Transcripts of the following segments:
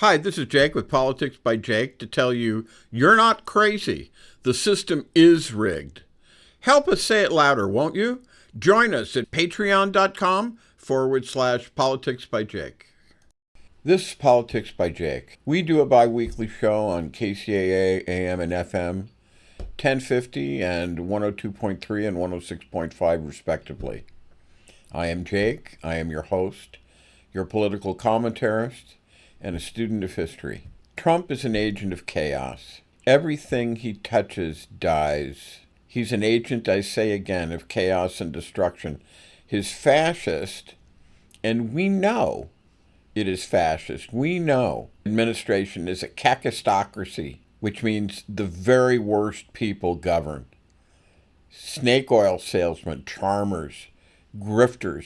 Hi, this is Jake with Politics by Jake to tell you you're not crazy. The system is rigged. Help us say it louder, won't you? Join us at patreon.com/politics by Jake. This is Politics by Jake. We do a bi-weekly show on KCAA, AM, and FM, 1050 and 102.3 and 106.5 respectively. I am Jake. I am your host, your political commentarist, and a student of history. Trump is an agent of chaos. Everything he touches dies. He's an agent, I say again, of chaos and destruction. His fascist, and we know it is fascist. We know administration is a kakistocracy, which means the very worst people govern. Snake oil salesmen, charmers, grifters,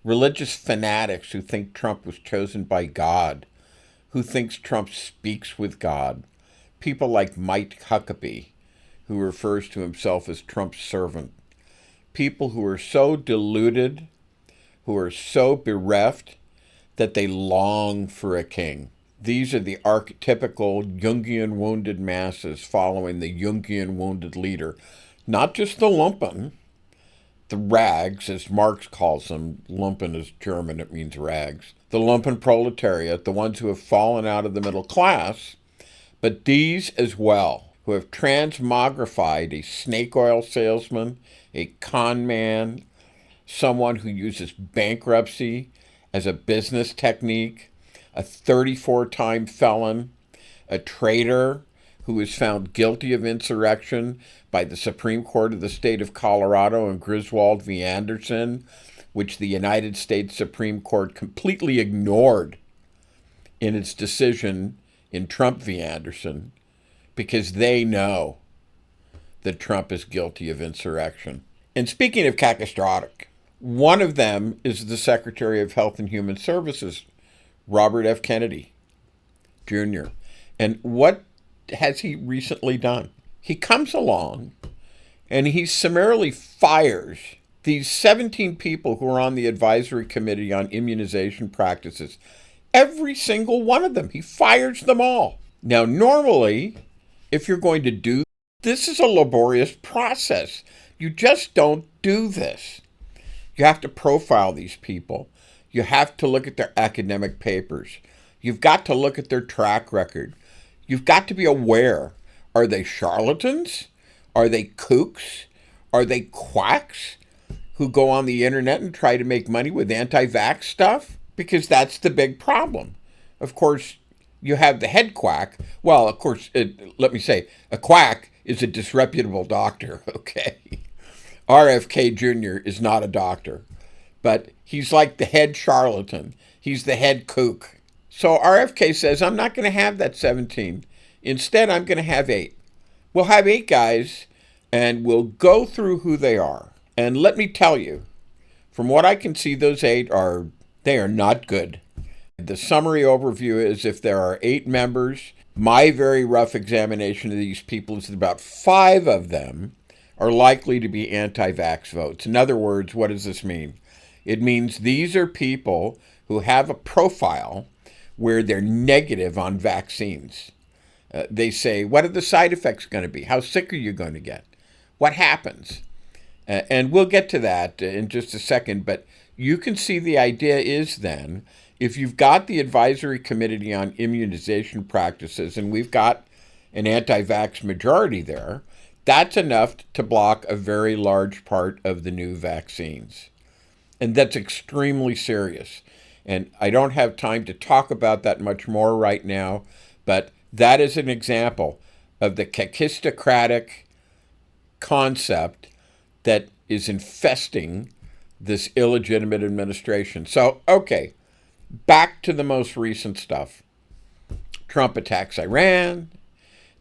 religious fanatics who think Trump was chosen by God, who thinks Trump speaks with God, people like Mike Huckabee, who refers to himself as Trump's servant, people who are so deluded, who are so bereft that they long for a king. These are the archetypical Jungian wounded masses following the Jungian wounded leader, not just the lumpen, the rags, as Marx calls them. Lumpen is German, it means rags. The lumpen proletariat, the ones who have fallen out of the middle class, but these as well, who have transmogrified a snake oil salesman, a con man, someone who uses bankruptcy as a business technique, a 34-time felon, a traitor who was found guilty of insurrection by the Supreme Court of the state of Colorado in Griswold v. Anderson, which the United States Supreme Court completely ignored in its decision in Trump v. Anderson, because they know that Trump is guilty of insurrection. And speaking of kakistrotic, one of them is the Secretary of Health and Human Services, Robert F. Kennedy Jr. And what has he recently done? He comes along and he summarily fires these 17 people who are on the advisory committee on immunization practices. Every single one of them. He fires them all. Now, normally, if you're going to do this, is a laborious process. You just don't do this. You have to profile these people. You have to look at their academic papers. You've got to look at their track record. You've got to be aware. Are they charlatans? Are they kooks? Are they quacks who go on the internet and try to make money with anti-vax stuff? Because that's the big problem. Of course, you have the head quack. Well, of course, let me say, a quack is a disreputable doctor, okay? RFK Jr. is not a doctor, but he's like the head charlatan. He's the head kook. So RFK says, I'm not going to have that 17. Instead, I'm going to have 8. We'll have 8 guys, and we'll go through who they are. And let me tell you, from what I can see, those 8 are not good. The summary overview is if there are 8 members, my very rough examination of these people is that about 5 of them are likely to be anti-vax votes. In other words, what does this mean? It means these are people who have a profile where they're negative on vaccines. They say, what are the side effects going to be? How sick are you going to get? What happens? And we'll get to that in just a second, but you can see the idea is then, if you've got the Advisory Committee on Immunization Practices, and we've got an anti-vax majority there, that's enough to block a very large part of the new vaccines. And that's extremely serious. And I don't have time to talk about that much more right now, but that is an example of the kakistocratic concept that is infesting this illegitimate administration. So, okay, back to the most recent stuff. Trump attacks Iran.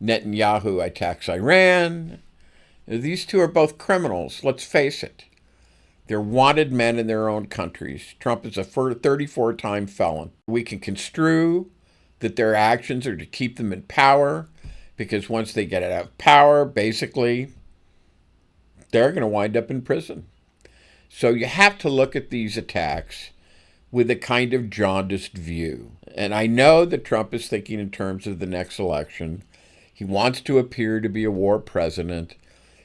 Netanyahu attacks Iran. These two are both criminals, let's face it. They're wanted men in their own countries. Trump is a 34-time felon. We can construe that their actions are to keep them in power, because once they get out of power, basically, they're going to wind up in prison. So you have to look at these attacks with a kind of jaundiced view. And I know that Trump is thinking in terms of the next election. He wants to appear to be a war president.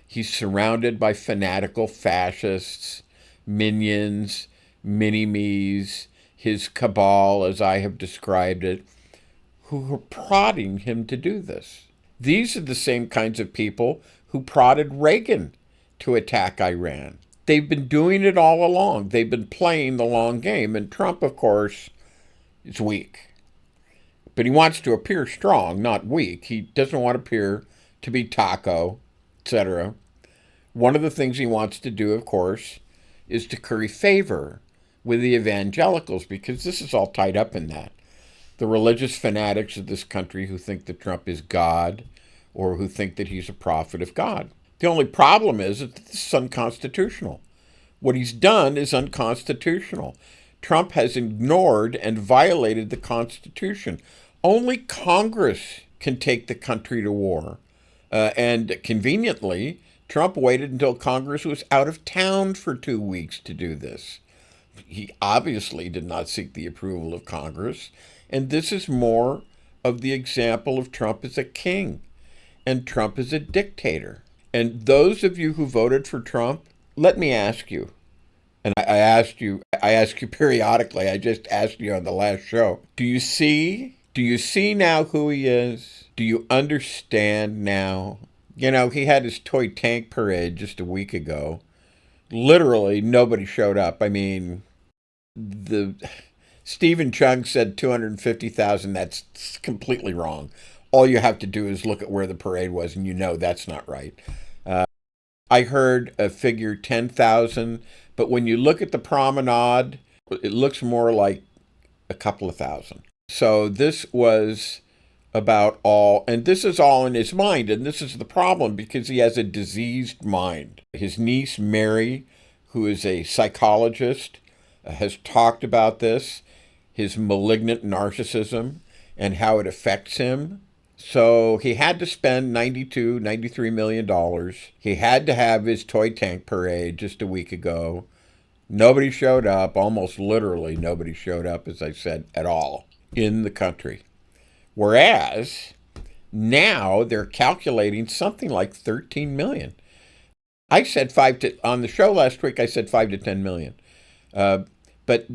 He's surrounded by fanatical fascists, minions, mini-me's, his cabal, as I have described it, who are prodding him to do this. These are the same kinds of people who prodded Reagan to attack Iran. They've been doing it all along. They've been playing the long game. And Trump, of course, is weak. But he wants to appear strong, not weak. He doesn't want to appear to be taco, etc. One of the things he wants to do, of course, is to curry favor with the evangelicals, because this is all tied up in that. The religious fanatics of this country who think that Trump is God or who think that he's a prophet of God. The only problem is that this is unconstitutional. What he's done is unconstitutional. Trump has ignored and violated the Constitution. Only Congress can take the country to war. And conveniently, Trump waited until Congress was out of town for 2 weeks to do this. He obviously did not seek the approval of Congress. And this is more of the example of Trump as a king and Trump as a dictator. And those of you who voted for Trump, let me ask you, and I ask you periodically, I just asked you on the last show, do you see now who he is? Do you understand now? You know, he had his toy tank parade just a week ago. Literally, nobody showed up. I mean, Stephen Chung said 250,000. That's completely wrong. All you have to do is look at where the parade was, and you know that's not right. I heard a figure 10,000, but when you look at the promenade, it looks more like a couple of thousand. So this was about all, and this is all in his mind, and this is the problem because he has a diseased mind. His niece, Mary, who is a psychologist, has talked about this, his malignant narcissism, and how it affects him. So he had to spend $93 million. He had to have his toy tank parade just a week ago. Nobody showed up, almost literally nobody showed up, as I said, at all in the country. Whereas now they're calculating something like 13 million. I said on the show last week, I said 5 to 10 million. But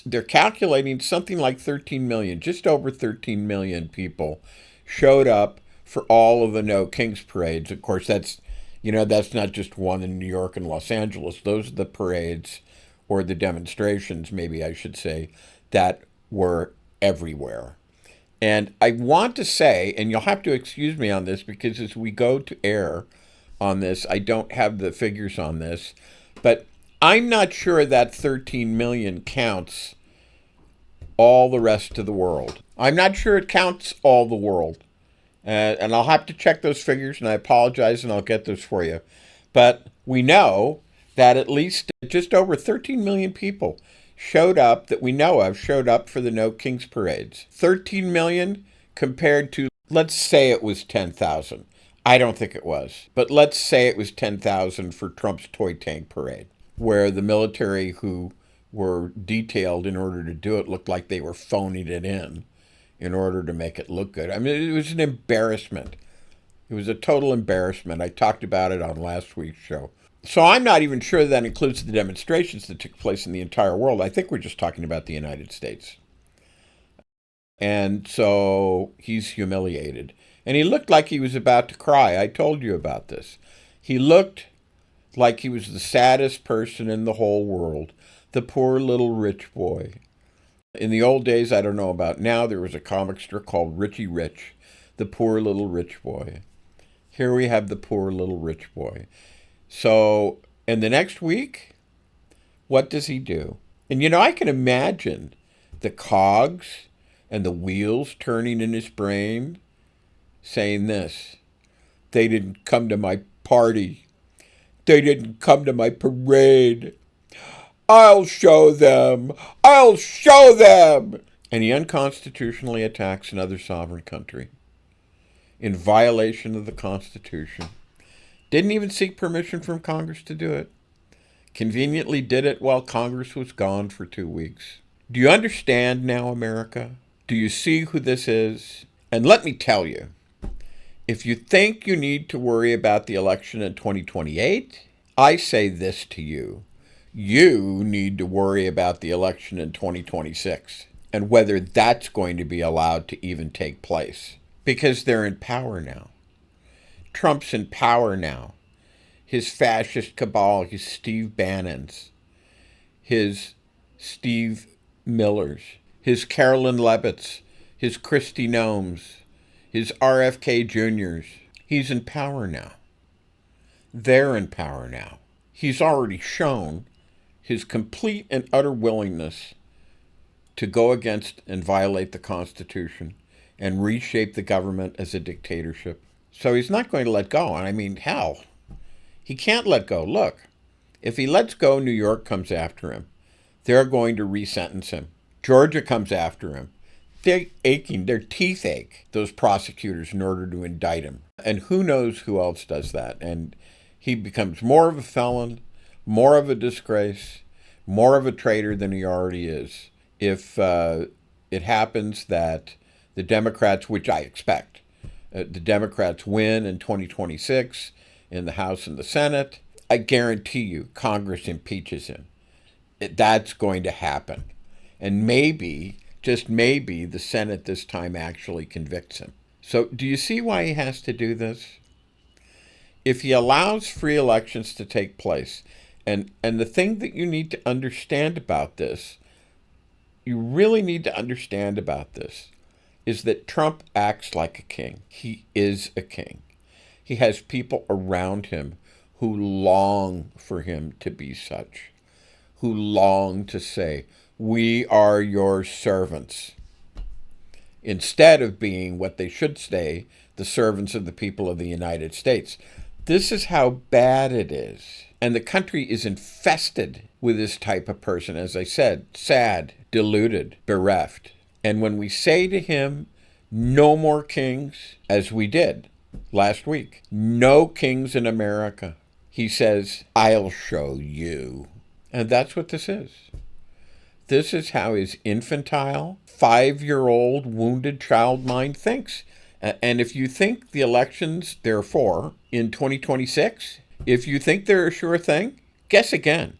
they're calculating something like 13 million, just over 13 million people showed up for all of the No Kings parades. Of course, that's not just one in New York and Los Angeles. Those are the parades, or the demonstrations, maybe I should say, that were everywhere. And I want to say, and you'll have to excuse me on this because as we go to air on this, I don't have the figures on this, but I'm not sure that 13 million counts all the rest of the world. I'm not sure it counts all the world. And I'll have to check those figures, and I apologize, and I'll get those for you. But we know that at least just over 13 million people showed up, that we know of, showed up for the No Kings parades. 13 million compared to, let's say it was 10,000. I don't think it was. But let's say it was 10,000 for Trump's toy tank parade, where the military who were detailed in order to do it looked like they were phoning it in order to make it look good. I mean, it was an embarrassment. It was a total embarrassment. I talked about it on last week's show. So I'm not even sure that includes the demonstrations that took place in the entire world. I think we're just talking about the United States. And so he's humiliated. And he looked like he was about to cry. I told you about this. He looked like he was the saddest person in the whole world. The poor little rich boy. In the old days, I don't know about now, there was a comic strip called Richie Rich, the poor little rich boy. Here we have the poor little rich boy. So, and the next week, what does he do? And I can imagine the cogs and the wheels turning in his brain, saying this: they didn't come to my party. They didn't come to my parade. I'll show them. I'll show them. And he unconstitutionally attacks another sovereign country in violation of the Constitution. Didn't even seek permission from Congress to do it. Conveniently did it while Congress was gone for 2 weeks. Do you understand now, America? Do you see who this is? And let me tell you, if you think you need to worry about the election in 2028, I say this to you. You need to worry about the election in 2026 and whether that's going to be allowed to even take place. Because they're in power now. Trump's in power now. His fascist cabal, his Steve Bannons, his Steve Millers, his Carolyn Leavitt's, his Kristi Noems, his RFK Juniors. He's in power now. They're in power now. He's already shown his complete and utter willingness to go against and violate the Constitution and reshape the government as a dictatorship. So he's not going to let go. And I mean, hell, he can't let go. Look, if he lets go, New York comes after him. They're going to re-sentence him. Georgia comes after him. They're aching, their teeth ache, those prosecutors, in order to indict him. And who knows who else does that. And he becomes more of a felon, more of a disgrace, more of a traitor than he already is. If it happens that the Democrats, which I expect, the Democrats win in 2026 in the House and the Senate, I guarantee you Congress impeaches him. That's going to happen. And maybe, just maybe, the Senate this time actually convicts him. So do you see why he has to do this? If he allows free elections to take place, and the thing that you need to understand about this, you really need to understand about this, is that Trump acts like a king. He is a king. He has people around him who long for him to be such, who long to say, "We are your servants," instead of being what they should say, the servants of the people of the United States. This is how bad it is. And the country is infested with this type of person, as I said, sad, deluded, bereft. And when we say to him, no more kings, as we did last week, no kings in America, he says, I'll show you. And that's what this is. This is how his infantile, 5-year-old wounded child mind thinks. And if you think the elections, therefore, in 2026, if you think they're a sure thing, guess again.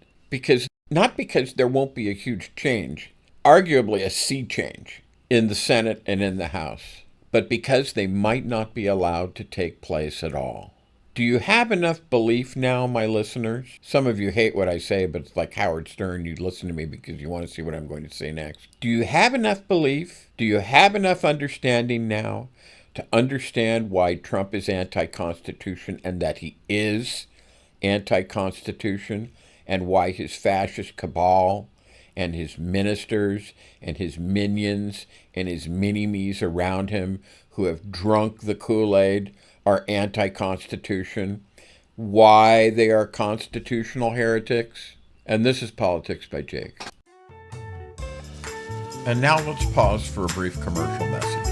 Not because there won't be a huge change, arguably a sea change in the Senate and in the House, but because they might not be allowed to take place at all. Do you have enough belief now, my listeners? Some of you hate what I say, but it's like Howard Stern. You listen to me because you want to see what I'm going to say next. Do you have enough belief? Do you have enough understanding now to understand why Trump is anti-Constitution and that he is anti-Constitution, and why his fascist cabal and his ministers and his minions and his mini-me's around him who have drunk the Kool-Aid are anti-Constitution, why they are constitutional heretics? And this is Politics by Jake. And now let's pause for a brief commercial message.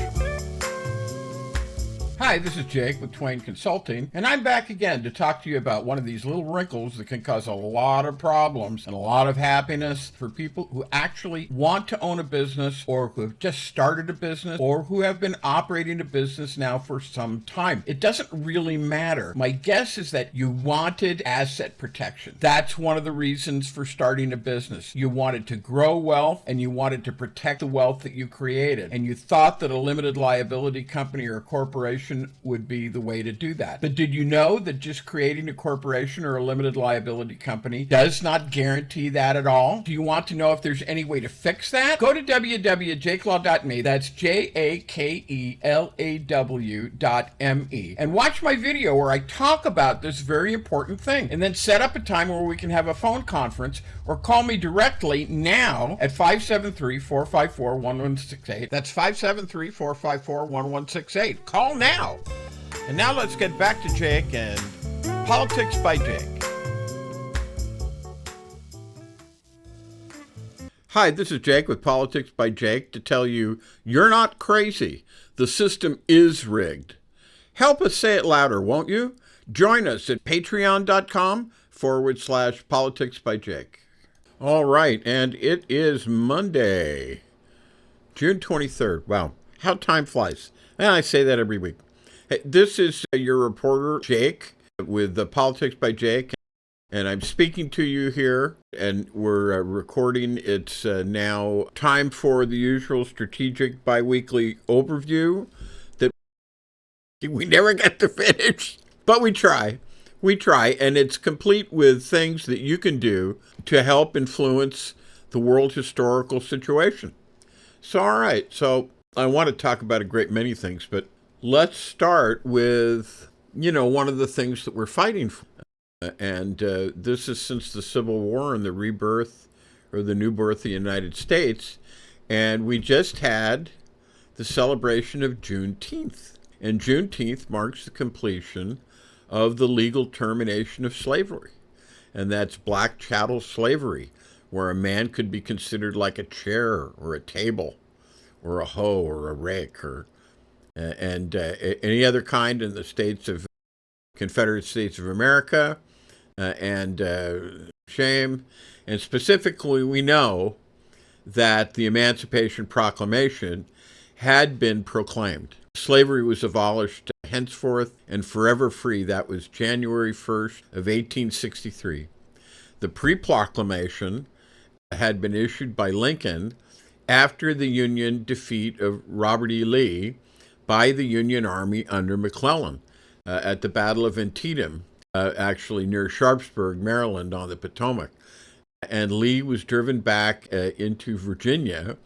Hi, this is Jake with Twain Consulting, and I'm back again to talk to you about one of these little wrinkles that can cause a lot of problems and a lot of happiness for people who actually want to own a business, or who have just started a business, or who have been operating a business now for some time. It doesn't really matter. My guess is that you wanted asset protection. That's one of the reasons for starting a business. You wanted to grow wealth, and you wanted to protect the wealth that you created, and you thought that a limited liability company or a corporation would be the way to do that. But did you know that just creating a corporation or a limited liability company does not guarantee that at all? Do you want to know if there's any way to fix that? Go to www.jakelaw.me, that's JAKELAW.me, and watch my video where I talk about this very important thing, and then set up a time where we can have a phone conference, or call me directly now at 573-454-1168. That's 573-454-1168. Call now. And now let's get back to Jake and Politics by Jake. Hi, this is Jake with Politics by Jake to tell you you're not crazy. The system is rigged. Help us say it louder, won't you? Join us at patreon.com/Politics by Jake. All right, and it is Monday, June 23rd. Wow, how time flies. And I say that every week. Hey, this is your reporter, Jake, with Politics by Jake, and I'm speaking to you here, and we're recording. It's now time for the usual strategic biweekly overview that we never get to finish, but we try. We try, and it's complete with things that you can do to help influence the world historical situation. So, all right, so I want to talk about a great many things, but let's start with, one of the things that we're fighting for. And this is since the Civil War and the rebirth or the new birth of the United States. And we just had the celebration of Juneteenth. And Juneteenth marks the completion of the legal termination of slavery. And that's black chattel slavery, where a man could be considered like a chair or a table or a hoe or a rake or any other kind in the states of Confederate States of America and shame. And specifically, we know that the Emancipation Proclamation had been proclaimed. Slavery was abolished henceforth and forever free. That was January 1st of 1863. The pre-proclamation had been issued by Lincoln after the Union defeat of Robert E. Lee by the Union Army under McClellan at the Battle of Antietam, actually near Sharpsburg, Maryland, on the Potomac. And Lee was driven back into Virginia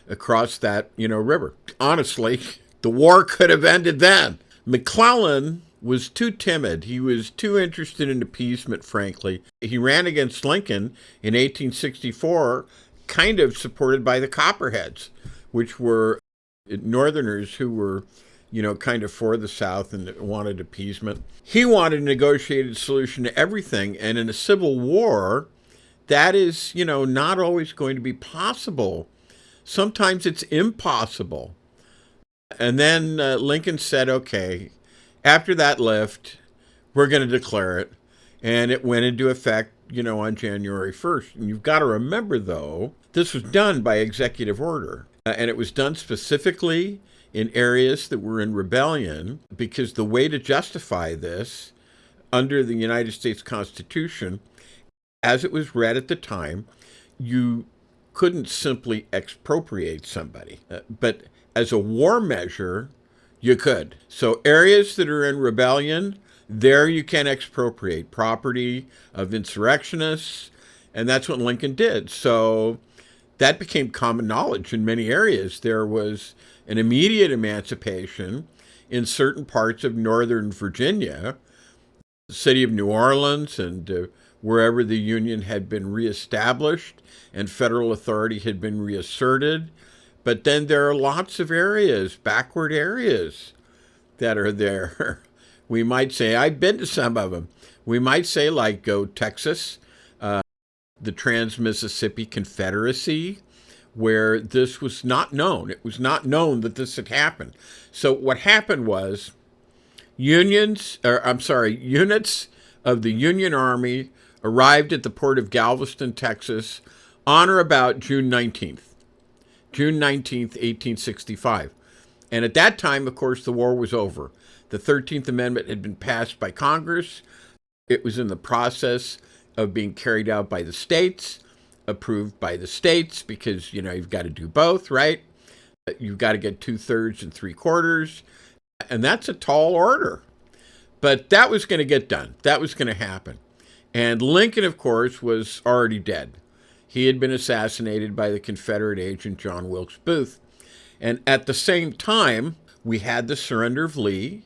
across that, river. Honestly, the war could have ended then. McClellan was too timid. He was too interested in appeasement, frankly. He ran against Lincoln in 1864, kind of supported by the Copperheads, which were Northerners who were, kind of for the South and wanted appeasement. He wanted a negotiated solution to everything. And in a civil war, that is, not always going to be possible. Sometimes it's impossible. And then Lincoln said, okay, after that lift, we're going to declare it. And it went into effect, on January 1st. And you've got to remember, though, this was done by executive order. And it was done specifically in areas that were in rebellion, because the way to justify this under the United States Constitution, as it was read at the time, you couldn't simply expropriate somebody. But as a war measure, you could. So areas that are in rebellion, there you can expropriate property of insurrectionists, and that's what Lincoln did. So that became common knowledge in many areas. There was an immediate emancipation in certain parts of northern Virginia, the city of New Orleans, and wherever the Union had been reestablished and federal authority had been reasserted. But then there are lots of areas, backward areas, that are there. We might say, I've been to some of them. We might say, like, go Texas, the Trans-Mississippi Confederacy, where this was not known. It was not known that this had happened. So what happened was units of the Union Army arrived at the port of Galveston, Texas, on or about June 19th. June 19th, 1865. And at that time, of course, the war was over. The 13th Amendment had been passed by Congress. It was in the process of being carried out by the states, approved by the states, because, you've got to do both, right? You've got to get 2/3 and 3/4. And that's a tall order. But that was going to get done. That was going to happen. And Lincoln, of course, was already dead. He had been assassinated by the Confederate agent John Wilkes Booth. And at the same time, we had the surrender of Lee.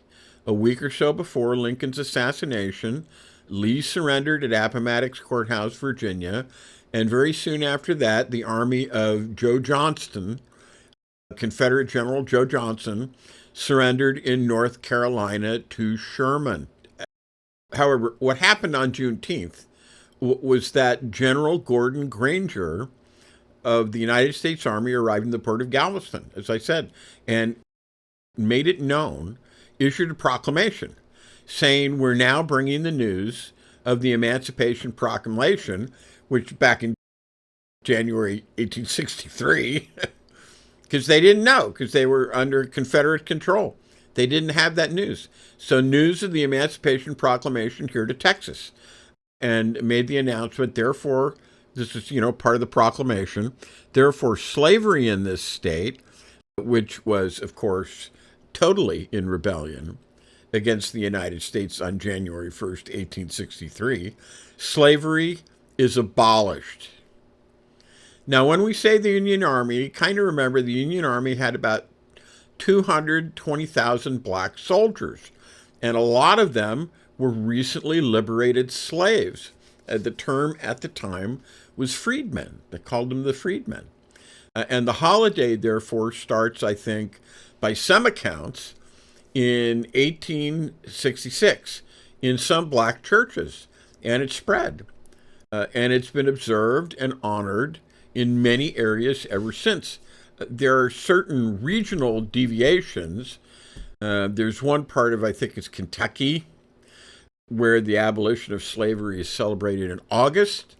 A week or so before Lincoln's assassination, Lee surrendered at Appomattox Courthouse, Virginia. And very soon after that, the army of Joe Johnston, Confederate General Joe Johnston, surrendered in North Carolina to Sherman. However, what happened on Juneteenth was that General Gordon Granger of the United States Army arrived in the port of Galveston, as I said, and made it known, issued a proclamation saying we're now bringing the news of the Emancipation Proclamation, which back in January 1863, because they didn't know, because they were under Confederate control. They didn't have that news. So news of the Emancipation Proclamation here to Texas, and made the announcement, therefore, this is, part of the proclamation, therefore slavery in this state, which was, of course, totally in rebellion against the United States on January 1st, 1863, slavery is abolished. Now, when we say the Union Army, kind of remember the Union Army had about 220,000 black soldiers, and a lot of them were recently liberated slaves. The term at the time was freedmen. They called them the freedmen. And the holiday, therefore, starts, I think, by some accounts, in 1866 in some black churches, and it spread. And it's been observed and honored in many areas ever since. There are certain regional deviations. There's one part of, I think it's Kentucky, where the abolition of slavery is celebrated in August,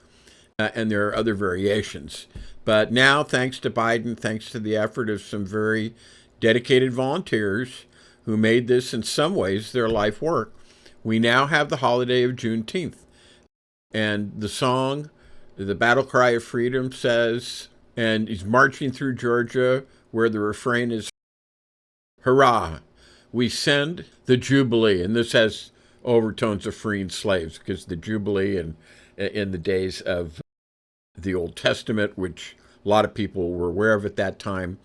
and there are other variations. But now, thanks to Biden, thanks to the effort of some very dedicated volunteers who made this in some ways their life work, we now have the holiday of Juneteenth. And the song, the battle cry of freedom says, and he's marching through Georgia where the refrain is, hurrah, we send the Jubilee. And this has overtones of freeing slaves, because the Jubilee in the days of the Old Testament, which a lot of people were aware of at that time,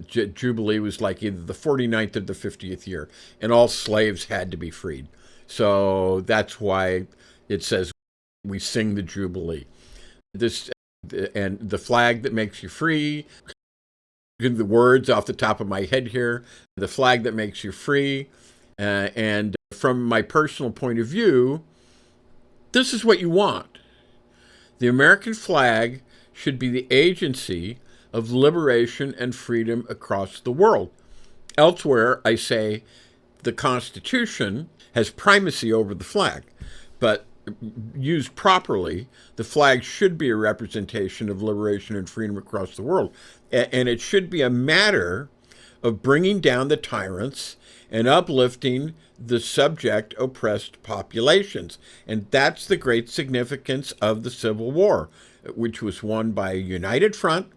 Jubilee was like either the 49th or the 50th year, and all slaves had to be freed. So that's why it says we sing the Jubilee. This and the flag that makes you free. The words off the top of my head here: the flag that makes you free. And from my personal point of view, this is what you want. The American flag should be the agency of liberation and freedom across the world. Elsewhere, I say the Constitution has primacy over the flag, but used properly, the flag should be a representation of liberation and freedom across the world. And it should be a matter of bringing down the tyrants and uplifting the subject oppressed populations. And that's the great significance of the Civil War, which was won by a united front,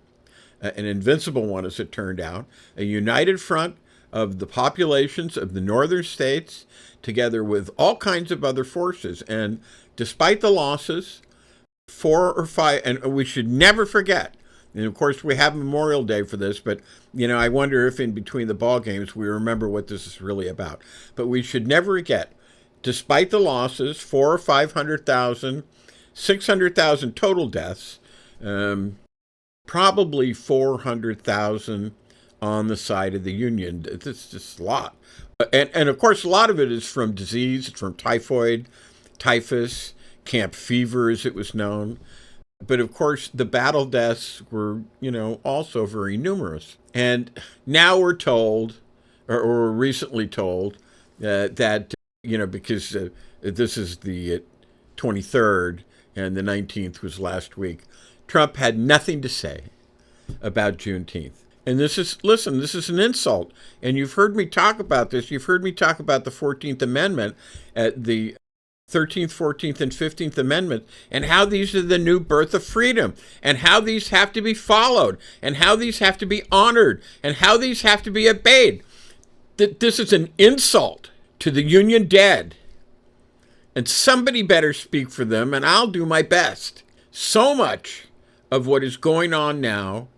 an invincible one as it turned out, a united front of the populations of the northern states, together with all kinds of other forces. And despite the losses, 4 or 5, and we should never forget, and of course we have Memorial Day for this, but I wonder if in between the ball games we remember what this is really about. But we should never forget, despite the losses, 400,000 or 500,000, 600,000 total deaths, probably 400,000 on the side of the Union. It's just a lot. And of course, a lot of it is from disease, from typhoid, typhus, camp fever, as it was known. But of course, the battle deaths were, also very numerous. And now we're told, or recently told, that, because this is the 23rd and the 19th was last week, Trump had nothing to say about Juneteenth. And this is an insult. And you've heard me talk about this. You've heard me talk about the 14th Amendment, the 13th, 14th, and 15th Amendment, and how these are the new birth of freedom, and how these have to be followed, and how these have to be honored, and how these have to be obeyed. This is an insult to the Union dead. And somebody better speak for them, and I'll do my best. So much of what is going on now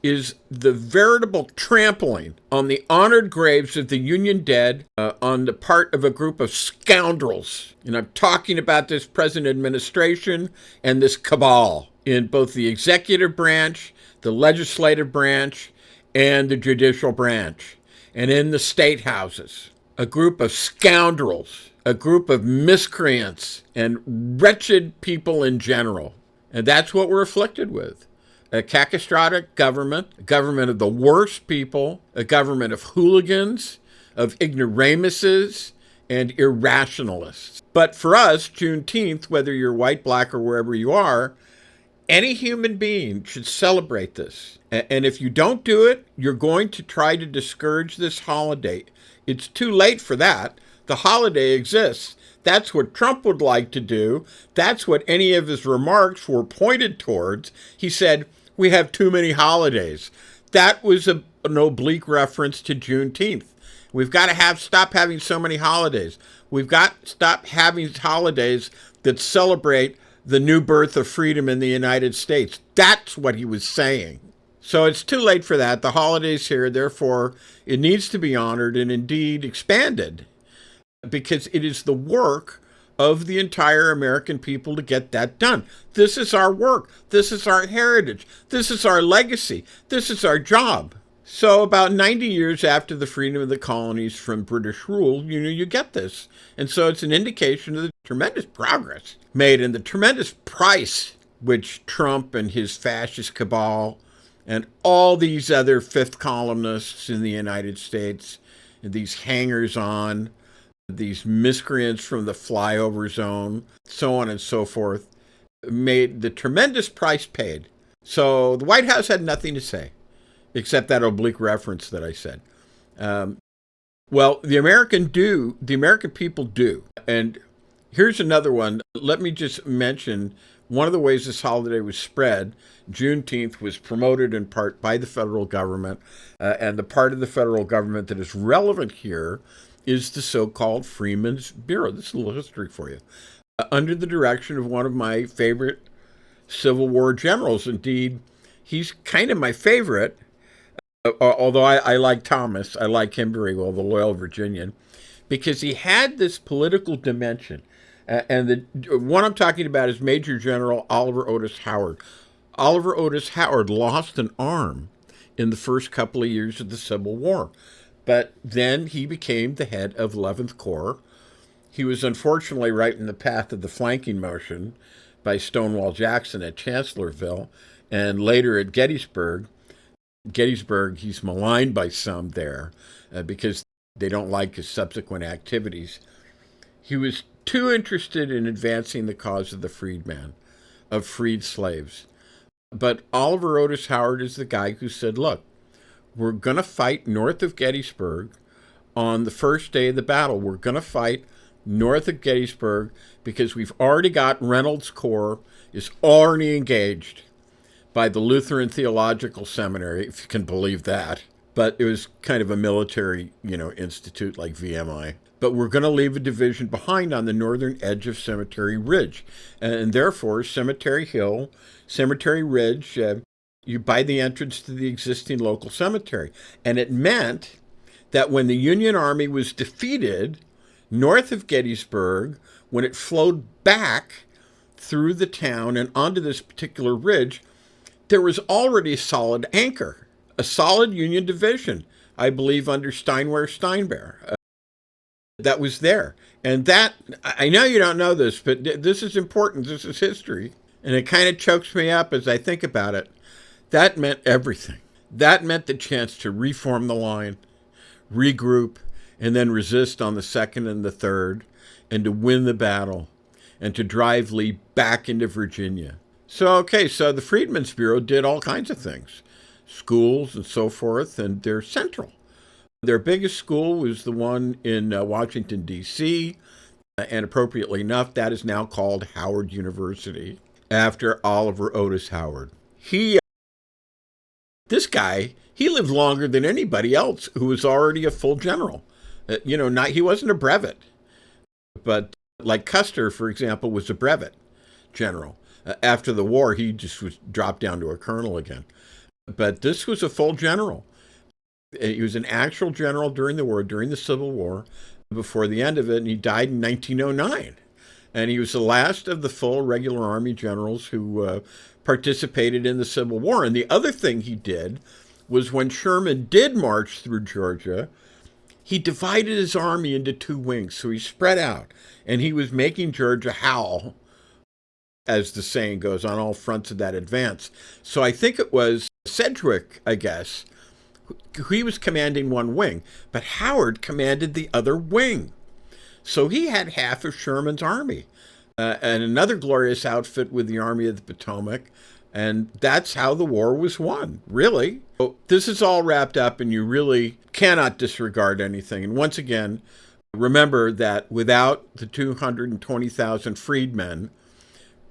is the veritable trampling on the honored graves of the Union dead on the part of a group of scoundrels. And I'm talking about this present administration and this cabal in both the executive branch, the legislative branch, and the judicial branch, and in the state houses. A group of scoundrels, a group of miscreants, and wretched people in general. And that's what we're afflicted with. A catastrophic government, a government of the worst people, a government of hooligans, of ignoramuses, and irrationalists. But for us, Juneteenth, whether you're white, black, or wherever you are, Any human being should celebrate this. And if you don't do it, you're going to try to discourage this holiday. It's too late for that. The holiday exists. That's what Trump would like to do. That's what any of his remarks were pointed towards. He said, we have too many holidays. That was an oblique reference to Juneteenth. We've got to stop having so many holidays. We've got to stop having holidays that celebrate the new birth of freedom in the United States. That's what he was saying. So it's too late for that. The holiday's here. Therefore, it needs to be honored and indeed expanded, because it is the work of the entire American people to get that done. This is our work. This is our heritage. This is our legacy. This is our job. So about 90 years after the freedom of the colonies from British rule, you get this. And so it's an indication of the tremendous progress made and the tremendous price which Trump and his fascist cabal and all these other fifth columnists in the United States, these hangers-on, these miscreants from the flyover zone, so on and so forth, made the tremendous price paid. So the White House had nothing to say, except that oblique reference that I said. Well, the American people do. And here's another one. Let me just mention one of the ways this holiday was spread. Juneteenth was promoted in part by the federal government, and the part of the federal government that is relevant here is the so-called Freedmen's Bureau. This is a little history for you. Under the direction of one of my favorite Civil War generals. Indeed, he's kind of my favorite, although I like Thomas. I like him very well, the loyal Virginian, because he had this political dimension. And the one I'm talking about is Major General Oliver Otis Howard. Oliver Otis Howard lost an arm in the first couple of years of the Civil War, but then he became the head of 11th Corps. He was unfortunately right in the path of the flanking motion by Stonewall Jackson at Chancellorsville, and later at Gettysburg. Gettysburg, he's maligned by some there because they don't like his subsequent activities. He was too interested in advancing the cause of the freedman, of freed slaves. But Oliver Otis Howard is the guy who said, look, we're going to fight north of Gettysburg on the first day of the battle. We're going to fight north of Gettysburg because we've already got Reynolds Corps is already engaged by the Lutheran Theological Seminary, if you can believe that. But it was kind of a military, institute like VMI. But we're going to leave a division behind on the northern edge of Cemetery Ridge. And therefore, Cemetery Hill, Cemetery Ridge, you buy the entrance to the existing local cemetery. And it meant that when the Union Army was defeated north of Gettysburg, when it flowed back through the town and onto this particular ridge, there was already a solid anchor, a solid Union division, I believe under Steinwehr-Steinbeer, that was there. And that, I know you don't know this, but this is important. This is history. And it kind of chokes me up as I think about it. That meant everything. That meant the chance to reform the line, regroup, and then resist on the second and the third, and to win the battle, and to drive Lee back into Virginia. So the Freedmen's Bureau did all kinds of things, schools and so forth, and they're central. Their biggest school was the one in Washington, D.C., and appropriately enough, that is now called Howard University, after Oliver Otis Howard. This guy, he lived longer than anybody else who was already a full general. He wasn't a brevet, but like Custer, for example, was a brevet general. After the war, he just was dropped down to a colonel again. But this was a full general. He was an actual general during the war, during the Civil War, before the end of it, and he died in 1909. And he was the last of the full regular Army generals who participated in the Civil War. And the other thing he did was when Sherman did march through Georgia, he divided his army into two wings. So he spread out, and he was making Georgia howl, as the saying goes, on all fronts of that advance. So I think it was Sedgwick, I guess, he was commanding one wing, but Howard commanded the other wing. So he had half of Sherman's army and another glorious outfit with the Army of the Potomac. And that's how the war was won, really. So this is all wrapped up, and you really cannot disregard anything. And once again, remember that without the 220,000 freedmen,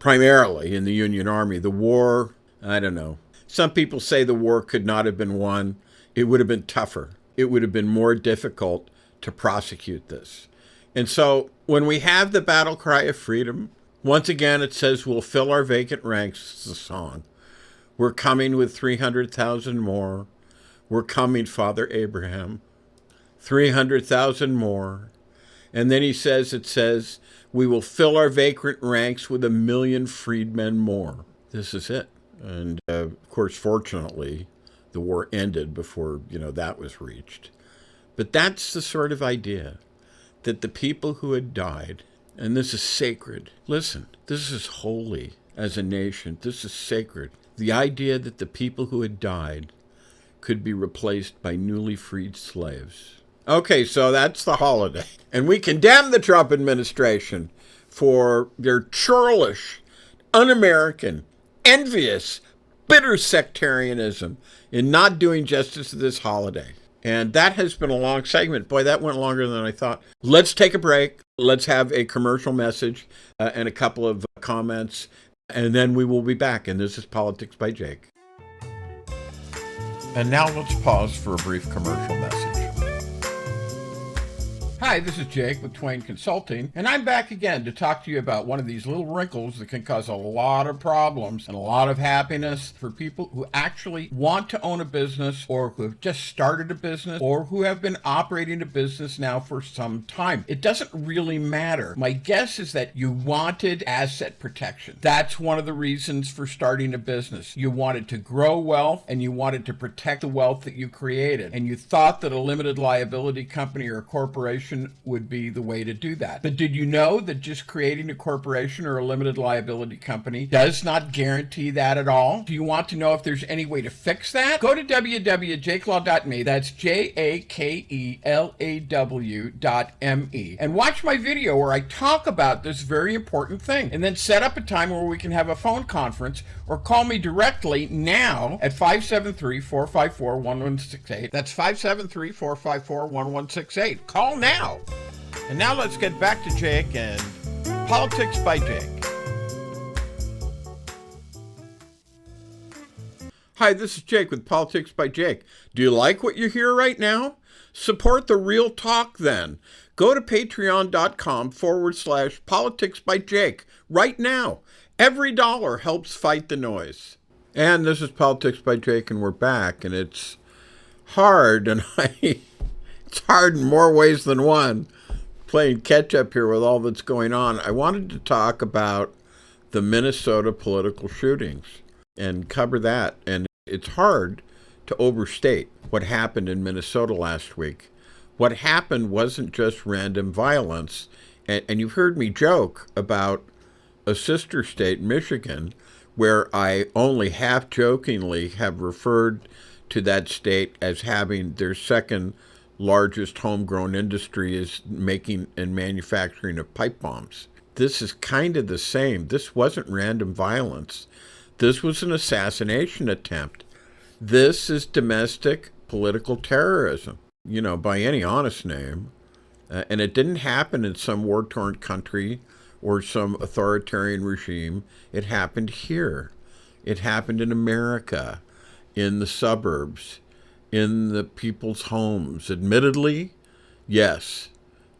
primarily in the Union Army, the war, I don't know. Some people say the war could not have been won. It would have been tougher. It would have been more difficult to prosecute this. And so when we have the battle cry of freedom, once again it says we'll fill our vacant ranks. It's a song. We're coming with 300,000 more. We're coming, Father Abraham. 300,000 more. And then it says, we will fill our vacant ranks with 1 million freedmen more. This is it. And of course, fortunately, the war ended before, that was reached. But that's the sort of idea that the people who had died, and this is sacred. Listen, this is holy as a nation. This is sacred. The idea that the people who had died could be replaced by newly freed slaves. Okay, so that's the holiday. And we condemn the Trump administration for their churlish, un-American, envious, bitter sectarianism in not doing justice to this holiday. And that has been a long segment. Boy, that went longer than I thought. Let's take a break. Let's have a commercial message and a couple of comments, and then we will be back. And this is Politics by Jake. And now let's pause for a brief commercial message. Hi, this is Jake with Twain Consulting, and I'm back again to talk to you about one of these little wrinkles that can cause a lot of problems and a lot of happiness for people who actually want to own a business, or who have just started a business, or who have been operating a business now for some time. It doesn't really matter. My guess is that you wanted asset protection. That's one of the reasons for starting a business. You wanted to grow wealth, and you wanted to protect the wealth that you created, and you thought that a limited liability company or a corporation would be the way to do that. But did you know that just creating a corporation or a limited liability company does not guarantee that at all? Do you want to know if there's any way to fix that? Go to www.jakelaw.me. That's JAKELAW.me, and watch my video where I talk about this very important thing, and then set up a time where we can have a phone conference, or call me directly now at 573-454-1168. That's 573-454-1168. Call now. And now let's get back to Jake and Politics by Jake. Hi, this is Jake with Politics by Jake. Do you like what you hear right now? Support the real talk then. Go to patreon.com/Politics by Jake right now. Every dollar helps fight the noise. And this is Politics by Jake, and we're back, and it's hard, and it's hard in more ways than one, playing catch up here with all that's going on. I wanted to talk about the Minnesota political shootings and cover that. And it's hard to overstate what happened in Minnesota last week. What happened wasn't just random violence. And you've heard me joke about a sister state, Michigan, where I only half jokingly have referred to that state as having their second largest homegrown industry is making and manufacturing of pipe bombs. This is kind of the same. This wasn't random violence. This was an assassination attempt. This is domestic political terrorism, by any honest name. And it didn't happen in some war-torn country or some authoritarian regime. It happened here. It happened in America, in the suburbs, in the people's homes. Admittedly, yes,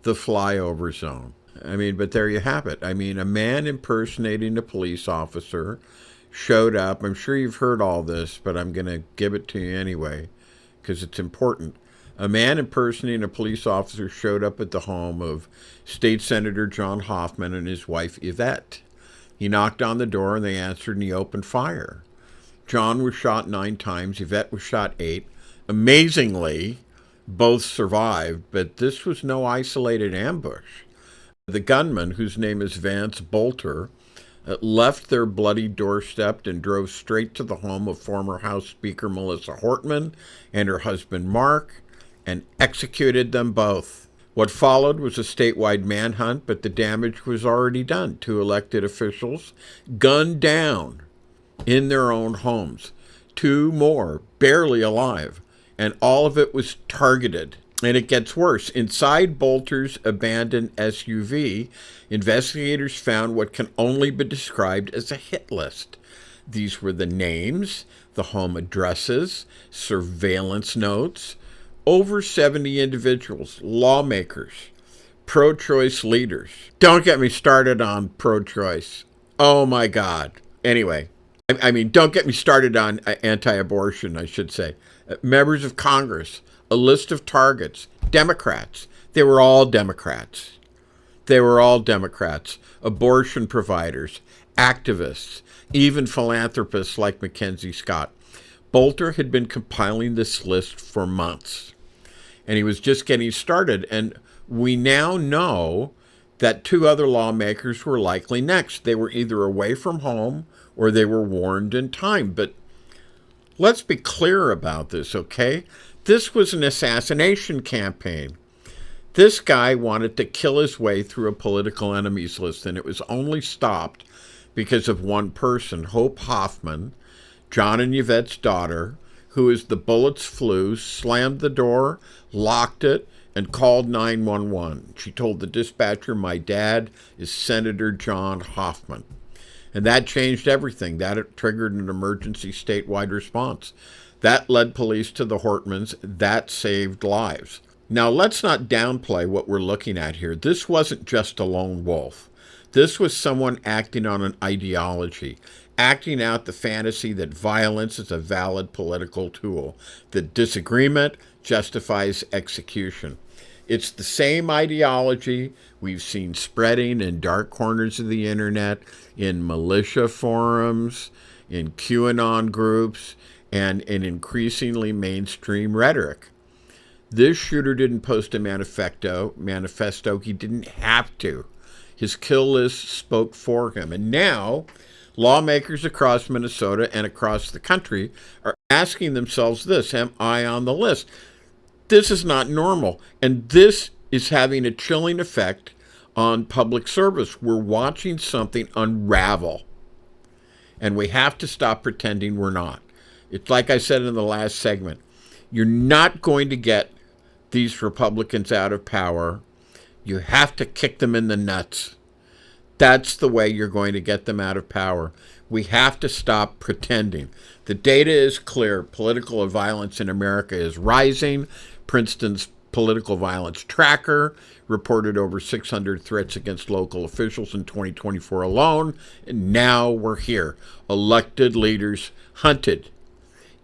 the flyover zone. But there you have it. A man impersonating a police officer showed up. I'm sure you've heard all this, but I'm going to give it to you anyway, because it's important. A man impersonating a police officer showed up at the home of State Senator John Hoffman and his wife, Yvette. He knocked on the door, and they answered, and he opened fire. John was shot 9 times. Yvette was shot 8. Amazingly, both survived, but this was no isolated ambush. The gunman, whose name is Vance Bolter, left their bloody doorstep and drove straight to the home of former House Speaker Melissa Hortman and her husband Mark, and executed them both. What followed was a statewide manhunt, but the damage was already done. Two elected officials gunned down in their own homes. Two more barely alive. And all of it was targeted. And it gets worse. Inside Bolter's abandoned SUV, investigators found what can only be described as a hit list. These were the names, the home addresses, surveillance notes, over 70 individuals, lawmakers, pro-choice leaders. Don't get me started on pro-choice. Oh my God. Anyway, don't get me started on anti-abortion, I should say. Members of Congress, a list of targets, Democrats. They were all Democrats. They were all Democrats. Abortion providers, activists, even philanthropists like Mackenzie Scott. Bolter had been compiling this list for months, and he was just getting started. And we now know that two other lawmakers were likely next. They were either away from home or they were warned in time. But let's be clear about this, okay? This was an assassination campaign. This guy wanted to kill his way through a political enemies list, and it was only stopped because of one person, Hope Hoffman, John and Yvette's daughter, who, as the bullets flew, slammed the door, locked it, and called 911. She told the dispatcher, "My dad is Senator John Hoffman." And that changed everything. That triggered an emergency statewide response. That led police to the Hortmans. That saved lives. Now, let's not downplay what we're looking at here. This wasn't just a lone wolf. This was someone acting on an ideology, acting out the fantasy that violence is a valid political tool, that disagreement justifies execution. It's the same ideology we've seen spreading in dark corners of the internet, in militia forums, in QAnon groups, and in increasingly mainstream rhetoric. This shooter didn't post a manifesto. He didn't have to. His kill list spoke for him. And now, lawmakers across Minnesota and across the country are asking themselves this: am I on the list? This is not normal. And this is having a chilling effect on public service. We're watching something unravel. And we have to stop pretending we're not. It's like I said in the last segment. You're not going to get these Republicans out of power. You have to kick them in the nuts. That's the way you're going to get them out of power. We have to stop pretending. The data is clear. Political violence in America is rising. Princeton's political violence tracker reported over 600 threats against local officials in 2024 alone. And now we're here. Elected leaders hunted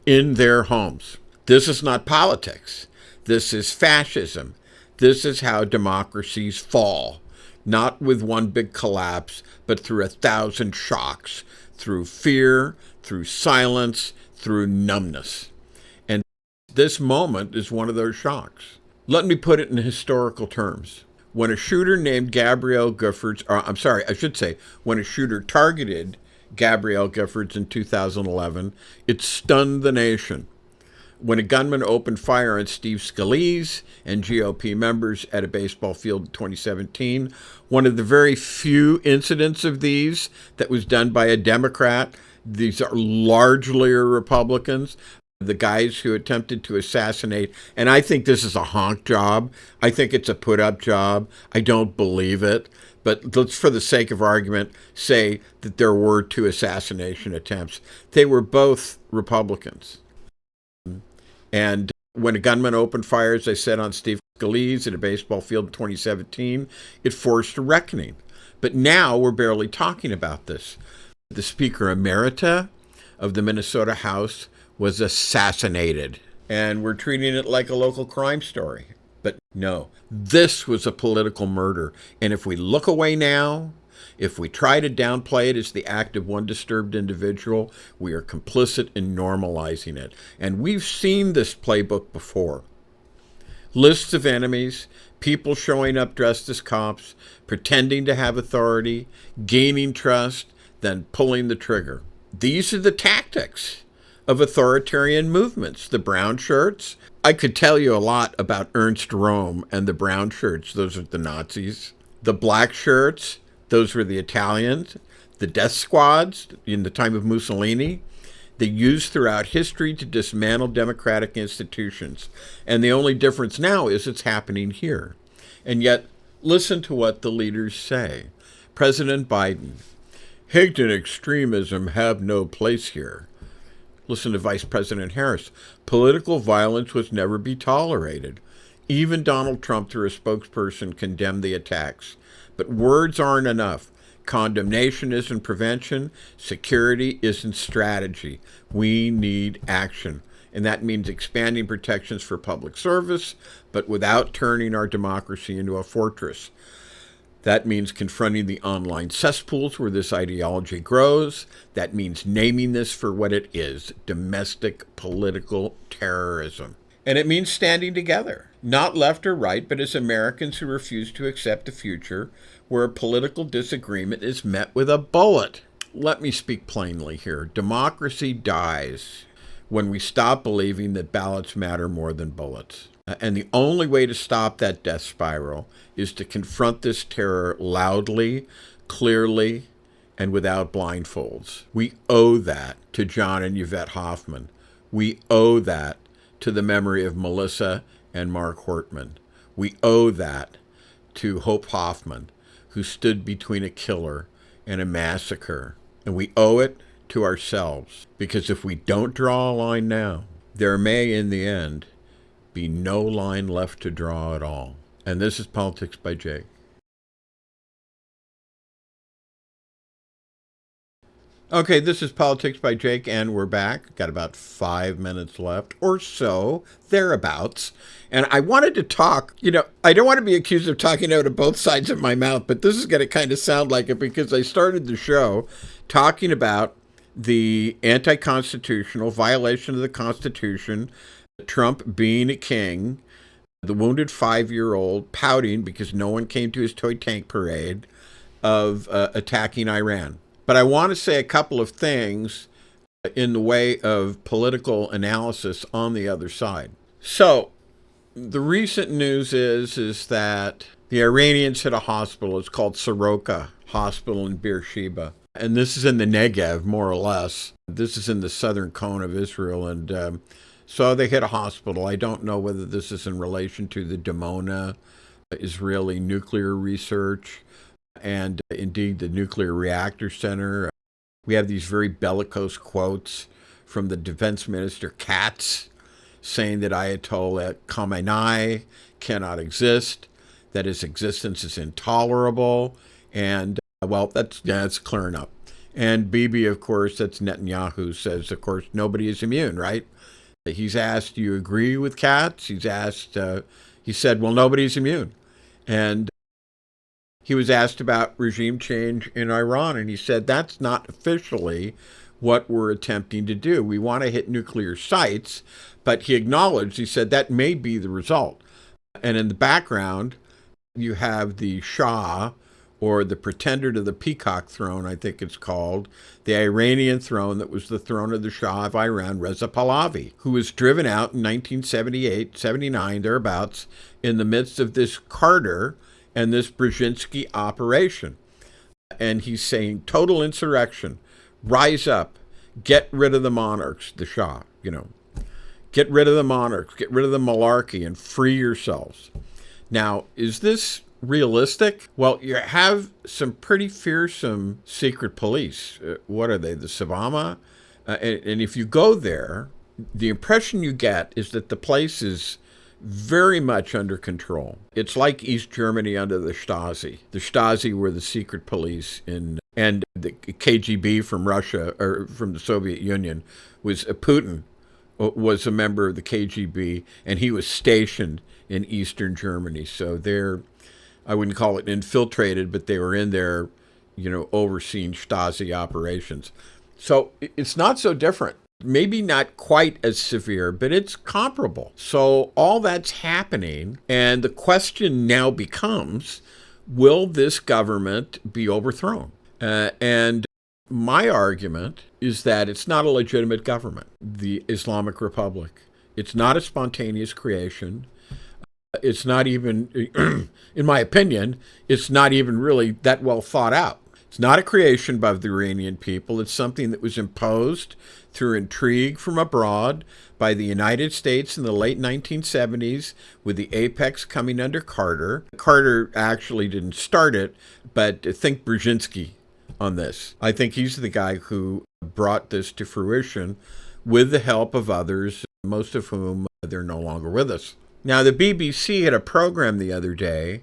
in their homes. This is not politics. This is fascism. This is how democracies fall. Not with one big collapse, but through 1,000 shocks, through fear, through silence, through numbness. And this moment is one of those shocks. Let me put it in historical terms. When a shooter named Gabrielle Giffords, when a shooter targeted Gabrielle Giffords in 2011, it stunned the nation. When a gunman opened fire on Steve Scalise and GOP members at a baseball field in 2017, one of the very few incidents of these that was done by a Democrat, these are largely Republicans, the guys who attempted to assassinate, and I think this is a honk job. I think it's a put-up job. I don't believe it. But let's, for the sake of argument, say that there were two assassination attempts. They were both Republicans. And when a gunman opened fire, as I said, on Steve Scalise at a baseball field in 2017, it forced a reckoning. But now we're barely talking about this. The Speaker Emerita of the Minnesota House was assassinated. And we're treating it like a local crime story. But no, this was a political murder. And if we look away now, if we try to downplay it as the act of one disturbed individual, we are complicit in normalizing it. And we've seen this playbook before. Lists of enemies, people showing up dressed as cops, pretending to have authority, gaining trust, then pulling the trigger. These are the tactics of authoritarian movements. The brown shirts, I could tell you a lot about Ernst Röhm and the brown shirts. Those are the Nazis. The black shirts, those were the Italians. The death squads in the time of Mussolini, they used throughout history to dismantle democratic institutions. And the only difference now is it's happening here. And yet, listen to what the leaders say. President Biden, hate and extremism have no place here. Listen to Vice President Harris. Political violence was never be tolerated. Even Donald Trump, through a spokesperson, condemned the attacks. But words aren't enough. Condemnation isn't prevention. Security isn't strategy. We need action. And that means expanding protections for public service, but without turning our democracy into a fortress. That means confronting the online cesspools where this ideology grows. That means naming this for what it is, domestic political terrorism. And it means standing together, not left or right, but as Americans who refuse to accept a future where a political disagreement is met with a bullet. Let me speak plainly here. Democracy dies when we stop believing that ballots matter more than bullets. And the only way to stop that death spiral is to confront this terror loudly, clearly, and without blindfolds. We owe that to John and Yvette Hoffman. We owe that to the memory of Melissa and Mark Hortman. We owe that to Hope Hoffman, who stood between a killer and a massacre. And we owe it to ourselves, because if we don't draw a line now, there may, in the end, be no line left to draw at all. And this is Politics by Jake. Okay, this is Politics by Jake, and we're back. Got about 5 minutes left, or so, thereabouts. And I wanted to talk, I don't want to be accused of talking out of both sides of my mouth, but this is going to kind of sound like it because I started the show talking about the anti-constitutional violation of the Constitution, Trump being a king, the wounded 5-year-old pouting because no one came to his toy tank parade of attacking Iran. But I want to say a couple of things in the way of political analysis on the other side. So the recent news is that the Iranians hit a hospital. It's called Soroka Hospital in Beersheba. And this is in the Negev, more or less. This is in the southern cone of Israel. And so they hit a hospital. I don't know whether this is in relation to the Dimona Israeli nuclear research and indeed the nuclear reactor center. We have these very bellicose quotes from the defense minister Katz saying that Ayatollah Khamenei cannot exist, that his existence is intolerable, and that's clearing up. And Bibi, of course, that's Netanyahu, says, of course, nobody is immune, right? He's asked, do you agree with Katz? He's asked, he said, well, nobody's immune. And he was asked about regime change in Iran, and he said, that's not officially what we're attempting to do. We want to hit nuclear sites, but he acknowledged, he said, that may be the result. And in the background, you have the Shah, or the pretender to the peacock throne, I think it's called, the Iranian throne that was the throne of the Shah of Iran, Reza Pahlavi, who was driven out in 1978, 79, thereabouts, in the midst of this Carter and this Brzezinski operation. And he's saying, total insurrection, rise up, get rid of the monarchs, the Shah, get rid of the monarchs, get rid of the malarkey and free yourselves. Now, is this realistic? Well, you have some pretty fearsome secret police. What are they, the Savama? And if you go there, the impression you get is that the place is very much under control. It's like East Germany under the Stasi. The Stasi were the secret police and the KGB from Russia, or from the Soviet Union, was Putin was a member of the KGB, and he was stationed in Eastern Germany. So they're, I wouldn't call it infiltrated, but they were in there, overseeing Stasi operations. So it's not so different. Maybe not quite as severe, but it's comparable. So all that's happening, and the question now becomes, will this government be overthrown? And My argument is that it's not a legitimate government, the Islamic Republic. It's not a spontaneous creation. It's not even, in my opinion, it's not even really that well thought out. It's not a creation by the Iranian people. It's something that was imposed through intrigue from abroad by the United States in the late 1970s, with the apex coming under Carter. Carter actually didn't start it, but think Brzezinski on this. I think he's the guy who brought this to fruition with the help of others, most of whom they're no longer with us. Now, the BBC had a program the other day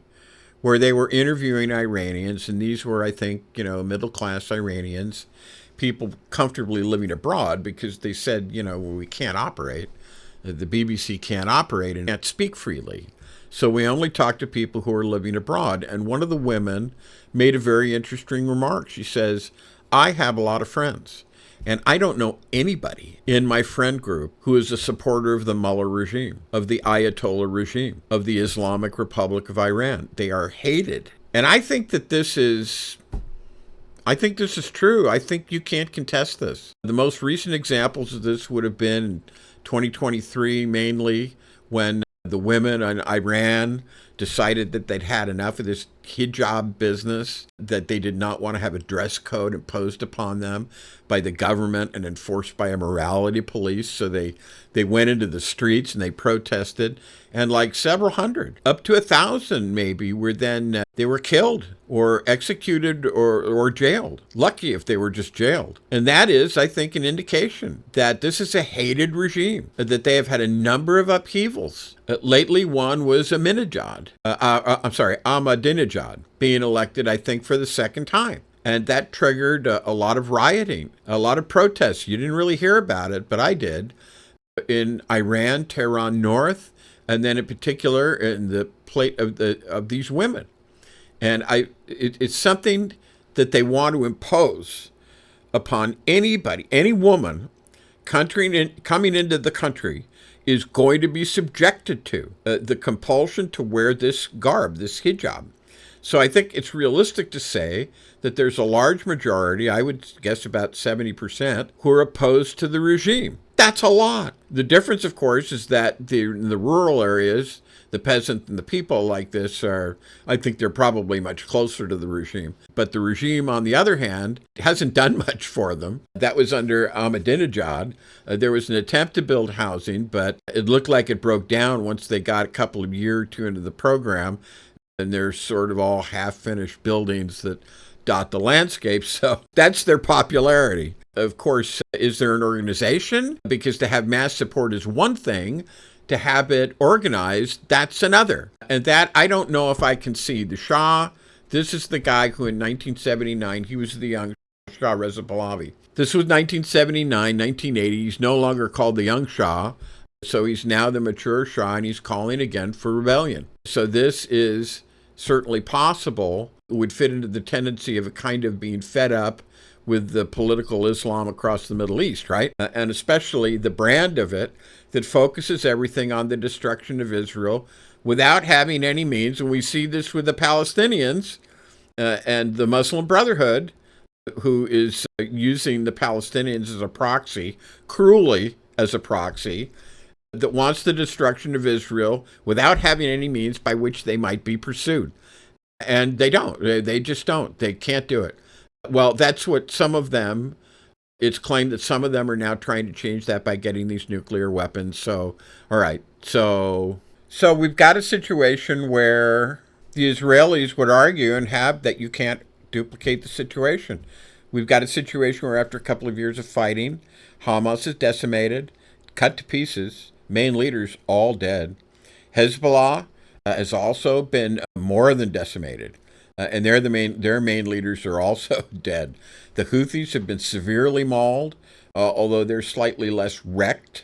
where they were interviewing Iranians, and these were, I think, middle-class Iranians, people comfortably living abroad, because they said, we can't operate. The BBC can't operate and can't speak freely. So we only talk to people who are living abroad. And one of the women made a very interesting remark. She says, I have a lot of friends, and I don't know anybody in my friend group who is a supporter of the Mullah regime, of the Ayatollah regime, of the Islamic Republic of Iran. They are hated. And I think that this is true. I think you can't contest this. The most recent examples of this would have been 2023, mainly, when the women in Iran decided that they'd had enough of this hijab business, that they did not want to have a dress code imposed upon them by the government and enforced by a morality police. So they went into the streets and they protested, and like several hundred, up to 1,000 maybe, were then they were killed or executed or jailed. Lucky if they were just jailed. And that is, I think, an indication that this is a hated regime, that they have had a number of upheavals. Lately, one was Ahmadinejad being elected, I think, for the second time. And that triggered a lot of rioting, a lot of protests. You didn't really hear about it, but I did. In Iran, Tehran North, and then in particular in the plate of these women. And it's something that they want to impose upon anybody, any woman coming into the country is going to be subjected to the compulsion to wear this garb, this hijab. So I think it's realistic to say that there's a large majority, I would guess about 70%, who are opposed to the regime. That's a lot. The difference, of course, is that in the rural areas, the peasant and the people like this I think they're probably much closer to the regime. But the regime, on the other hand, hasn't done much for them. That was under Ahmadinejad. There was an attempt to build housing, but it looked like it broke down once they got a couple of years or two into the program. And they're sort of all half-finished buildings that dot the landscape. So that's their popularity. Of course, is there an organization? Because to have mass support is one thing. To have it organized, that's another. And that, I don't know if I can see. The Shah, this is the guy who in 1979, he was the young Shah Reza Pahlavi. This was 1979, 1980. He's no longer called the young Shah. So he's now the mature Shah, and he's calling again for rebellion. So this is certainly possible. It would fit into the tendency of a kind of being fed up with the political Islam across the Middle East, right? And especially the brand of it that focuses everything on the destruction of Israel without having any means. And we see this with the Palestinians and the Muslim Brotherhood, who is using the Palestinians as a proxy, cruelly as a proxy, that wants the destruction of Israel without having any means by which they might be pursued. And they don't. They just don't. They can't do it. Well, that's what some of them, it's claimed that some of them are now trying to change that by getting these nuclear weapons. So, all right. So we've got a situation where the Israelis would argue and have that you can't duplicate the situation. We've got a situation where after a couple of years of fighting, Hamas is decimated, cut to pieces, main leaders all dead. Hezbollah has also been more than decimated. And their main leaders are also dead. The Houthis have been severely mauled, although they're slightly less wrecked,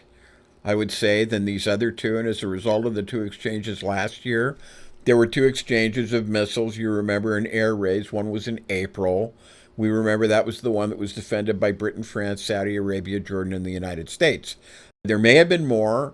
I would say, than these other two. And as a result of the two exchanges last year, there were two exchanges of missiles, you remember, in air raids. One was in April. We remember that was the one that was defended by Britain, France, Saudi Arabia, Jordan, and the United States. There may have been more.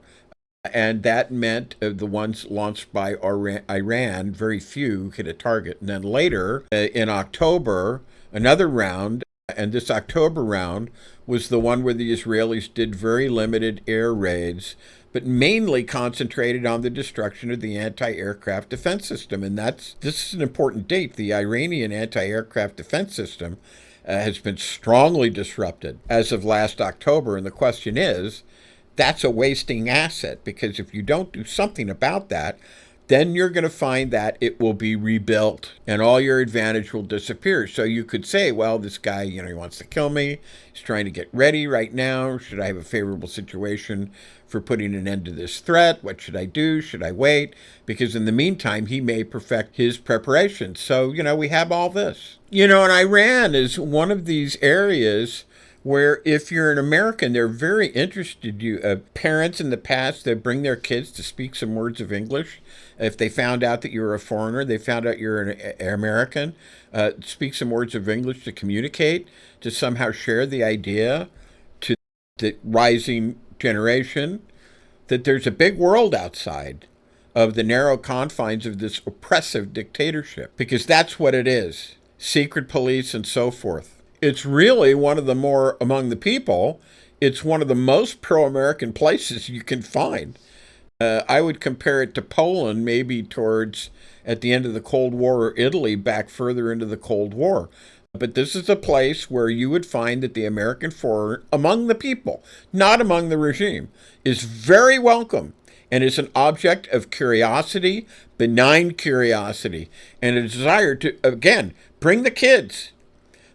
And that meant the ones launched by Iran, very few hit a target. And then later, in October, another round And this October round was the one where the Israelis did very limited air raids, but mainly concentrated on the destruction of the anti-aircraft defense system. And this is an important date. The Iranian anti-aircraft defense system has been strongly disrupted as of last October. And the question is, that's a wasting asset, because if you don't do something about that, then you're going to find that it will be rebuilt and all your advantage will disappear. So you could say, well, this guy, he wants to kill me. He's trying to get ready right now. Should I have a favorable situation for putting an end to this threat? What should I do? Should I wait? Because in the meantime, he may perfect his preparations. So, we have all this. And Iran is one of these areas where if you're an American, they're very interested. Parents in the past, they bring their kids to speak some words of English. If they found out that you're a foreigner, they found out you're an American, speak some words of English to communicate, to somehow share the idea to the rising generation that there's a big world outside of the narrow confines of this oppressive dictatorship, because that's what it is. Secret police and so forth. It's really one of the more, among the people, it's one of the most pro-American places you can find. I would compare it to Poland, maybe towards at the end of the Cold War, or Italy back further into the Cold War. But this is a place where you would find that the American foreigner, among the people, not among the regime, is very welcome and is an object of curiosity, benign curiosity, and a desire to, again, bring the kids,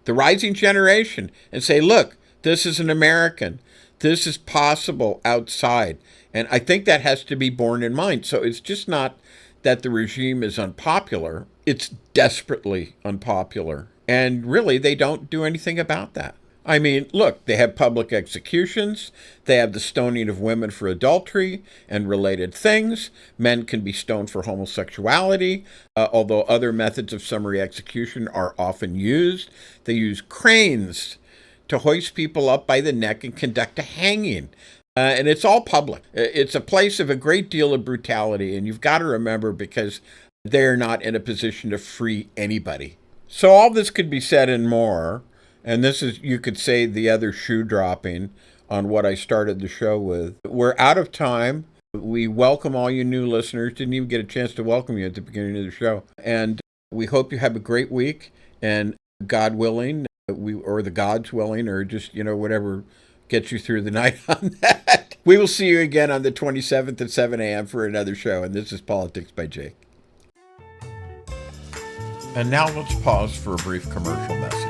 the rising generation, and say, look, this is an American. This is possible outside. And I think that has to be borne in mind. So it's just not that the regime is unpopular. It's desperately unpopular. And really, they don't do anything about that. I mean, look, they have public executions. They have the stoning of women for adultery and related things. Men can be stoned for homosexuality, although other methods of summary execution are often used. They use cranes to hoist people up by the neck and conduct a hanging. And it's all public. It's a place of a great deal of brutality, and you've got to remember, because they're not in a position to free anybody. So all this could be said and more, and this is, you could say, the other shoe dropping on what I started the show with. We're out of time. We welcome all you new listeners. Didn't even get a chance to welcome you at the beginning of the show. And we hope you have a great week, and God willing, or the gods willing, or just, whatever gets you through the night on that. We will see you again on the 27th at 7 a.m. for another show. And this is Politics by Jake. And now let's pause for a brief commercial message.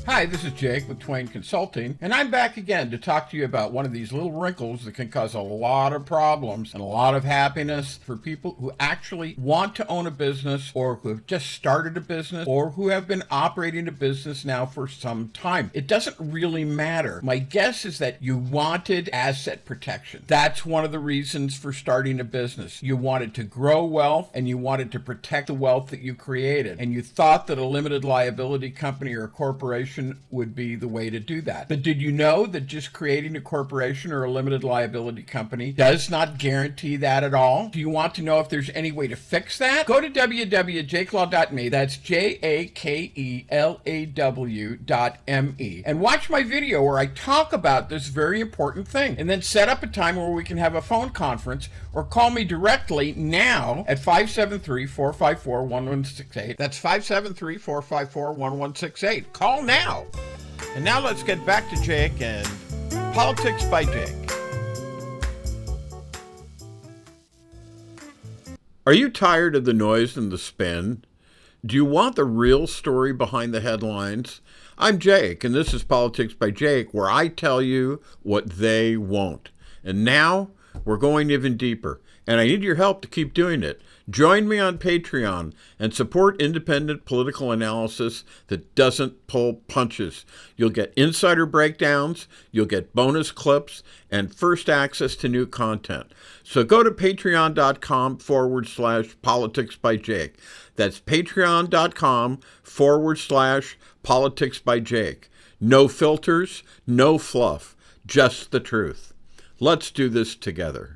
Hi, this is Jake with Twain Consulting, and I'm back again to talk to you about one of these little wrinkles that can cause a lot of problems and a lot of happiness for people who actually want to own a business, or who have just started a business, or who have been operating a business now for some time. It doesn't really matter. My guess is that you wanted asset protection. That's one of the reasons for starting a business. You wanted to grow wealth, and you wanted to protect the wealth that you created, and you thought that a limited liability company or a corporation would be the way to do that. But did you know that just creating a corporation or a limited liability company does not guarantee that at all? Do you want to know if there's any way to fix that? Go to www.jakelaw.me. That's JAKELAW.me, and watch my video where I talk about this very important thing, and then set up a time where we can have a phone conference, or call me directly now at 573-454-1168. That's 573-454-1168. Call now. And now let's get back to Jake and Politics by Jake. Are you tired of the noise and the spin? Do you want the real story behind the headlines? I'm Jake, and this is Politics by Jake, where I tell you what they won't. And now we're going even deeper, and I need your help to keep doing it. Join me on Patreon and support independent political analysis that doesn't pull punches. You'll get insider breakdowns, you'll get bonus clips, and first access to new content. So go to patreon.com/politics by Jake. That's patreon.com/politics by Jake. No filters, no fluff, just the truth. Let's do this together.